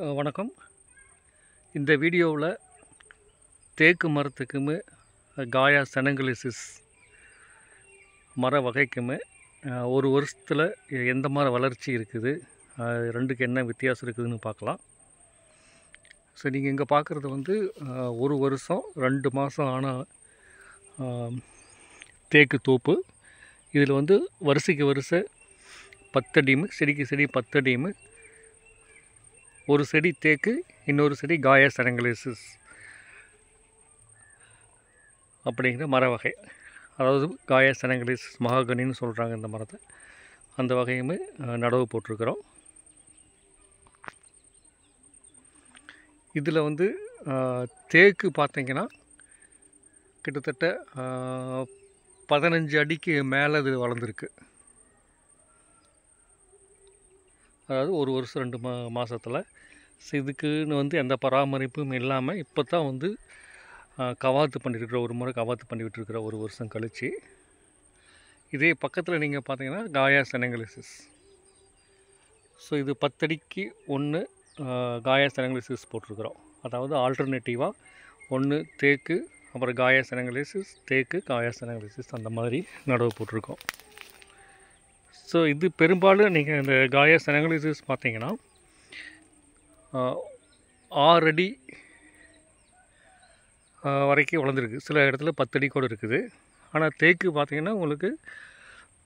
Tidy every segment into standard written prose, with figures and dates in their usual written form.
வணக்கம். இந்த வீடியோவில் தேக்கு மரத்துக்குமே காயா செனங்கலிசிஸ் மர வகைக்குமே ஒரு வருஷத்தில் எந்த மர வளர்ச்சி இருக்குது, ரெண்டுக்கு என்ன வித்தியாசம் இருக்குதுன்னு பார்க்கலாம். ஸோ நீங்கள் இங்கே பார்க்குறது ஒரு வருஷம் 2 மாதம் ஆன தேக்கு தோப்பு. இதில் வரிசைக்கு வரிசை 10 அடிமு, செடிக்கு செடி 10 அடிமு, ஒரு செடி தேக்கு, இன்னொரு செடி காயா செனங்கலிசிஸ் அப்படிங்கிற மர வகை. அதாவது காயா செனங்கலிசிஸ் மகாகனின்னு சொல்கிறாங்க இந்த மரத்தை. அந்த வகையுமே நடவு போட்டிருக்கிறோம். இதில் தேக்கு பார்த்திங்கன்னா கிட்டத்தட்ட 15 அடிக்கு மேலே இது வளர்ந்துருக்கு. அதாவது ஒரு வருஷம் 2 மாதத்தில். இதுக்குன்னு எந்த பராமரிப்பும் இல்லாமல் இப்போ தான் கவாத்து பண்ணியிருக்கிற, ஒரு முறை கவாத்து பண்ணி விட்டுருக்குற ஒரு வருஷம் கழித்து. இதே பக்கத்தில் நீங்கள் பார்த்தீங்கன்னா காயா செனங்கலிசிஸ். ஸோ இது 10 அடிக்கு 1 காயா செனங்கலிசிஸ் போட்டிருக்கிறோம். அதாவது ஆல்டர்னேட்டிவாக 1 தேக்கு, அப்புறம் காயா செனங்கலிசிஸ், தேக்கு, காயா செனங்கலிசிஸ், அந்த மாதிரி நடவு போட்டிருக்கோம். ஸோ இது பெரும்பாலும் நீங்கள் இந்த காயா செனங்கலிசிஸ் பார்த்தீங்கன்னா 6 அடி வரைக்கும் வளர்ந்துருக்கு. சில இடத்துல 10 அடி கூட இருக்குது. ஆனால் தேக்கு பார்த்திங்கன்னா உங்களுக்கு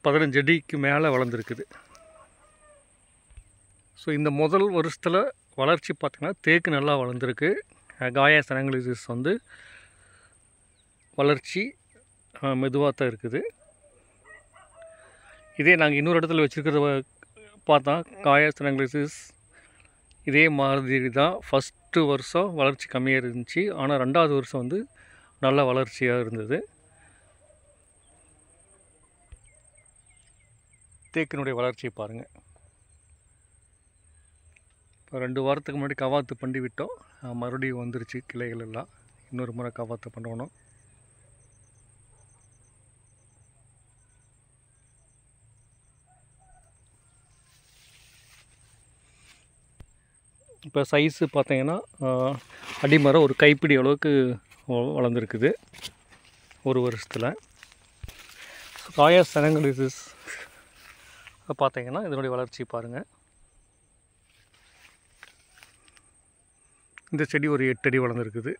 15 அடிக்கு மேலே வளர்ந்துருக்குது. ஸோ இந்த முதல் வருஷத்தில் வளர்ச்சி பார்த்திங்கன்னா தேக்கு நல்லா வளர்ந்துருக்கு. காயா செனங்கலிசிஸ் வளர்ச்சி மெதுவாக தான் இருக்குது. இதே நாங்கள் இன்னொரு இடத்துல வச்சுருக்கிறத பார்த்தா காயா செனங்கலிசிஸ் இதே மாதிரி தான். ஃபஸ்ட்டு வருஷம் வளர்ச்சி கம்மியாக இருந்துச்சு, ஆனால் 2வது வருஷம் நல்ல வளர்ச்சியாக இருந்தது. தேக்கினுடைய வளர்ச்சியை பாருங்கள். இப்போ 2 வாரத்துக்கு முன்னாடி கவாத்து பண்ணி விட்டோம். மறுபடியும் வந்துருச்சு கிளைகள் எல்லாம். இன்னொரு முறை கவாத்து பண்ணணும். இப்போ சைஸு பார்த்தீங்கன்னா அடிமரம் ஒரு கைப்பிடி அளவுக்கு வளர்ந்துருக்குது ஒரு வருஷத்தில். காயா செனங்கலிசிஸ் பார்த்தீங்கன்னா இதனுடைய வளர்ச்சி பாருங்கள். இந்த செடி ஒரு 8 அடி வளர்ந்துருக்குது.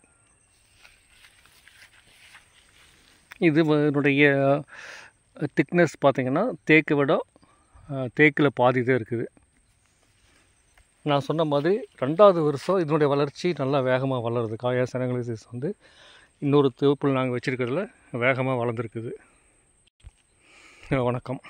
இது இதனுடைய திக்னஸ் பார்த்திங்கன்னா தேக்கை விட தேக்கில் பாதி தான் இருக்குது. நான் சொன்ன மாதிரி 2வது வருஷம் இதனுடைய வளர்ச்சி நல்லா வேகமாக வளருது. காயா செனங்கலிசிஸ் இன்னொரு தோப்பில் நாங்கள் வச்சுருக்கிறதுல வேகமாக வளர்ந்துருக்குது. வணக்கம்.